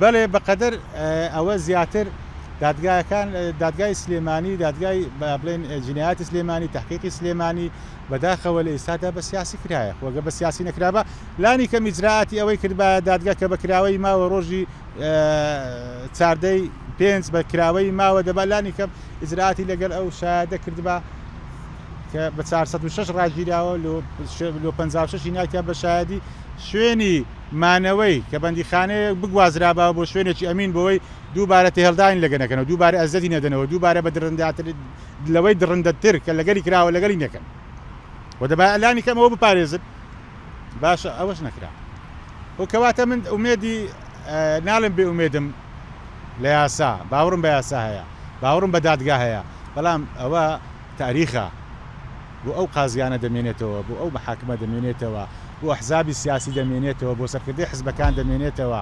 بەڵێ بەقەدەر ئەوە زیاتر دادگای سلێمانی دادگای بڵێن جنایاتی سلێمانی تحقیقی سلێمانی بەداخەوە لە ئێستادا بە سیاسی کرایە وەگە بە سیاسی نەکرابە لانی کەم ئیجراعاتی ئەوەی کرد بە دادگا کە بە کراوەی ماوە ڕۆژی چاردەی پێنج بە کراوەی ماوە دەبا لانی کەم ئیجراعاتی لەگەڵ ئەو شایەدە کردبا کە بە 406 ڕاگیراوە لۆ 56 ناکە بە شایەدی شوێنی مانەوەی کە بەندیخانەیە بگوازرابەوە بۆ شوێنێکی ئەمین بۆەوەی دووبارە تێهێڵدانی لەگەنەکەنەوە دووبارە ئەزەتی نەدەنەوە دووبارە بە درڕنداتر لەوەی درڕندەتر کە لەگەلی کراوە لەگەلی نەکەن و دەبا ئەلانی کەمەوە بپارێزن باشە ئەوەش نەکرا و کەواتە من ئومێدی ناڵم بێ ئومێدم لە یاسا باوەڕم بە یاسا هەیە باوەڕم بە دادگا هەیە بەڵام ئەوە تاریخە بۆ ئەو قازیانە دەمێنێتەوە بۆ ئەو محاکمە دەمێنێتەوە بۆ ئەحزابی سیاسی دەمێنێتەوە بۆ سەرکردەی حزبەکان دەمێنێتەوە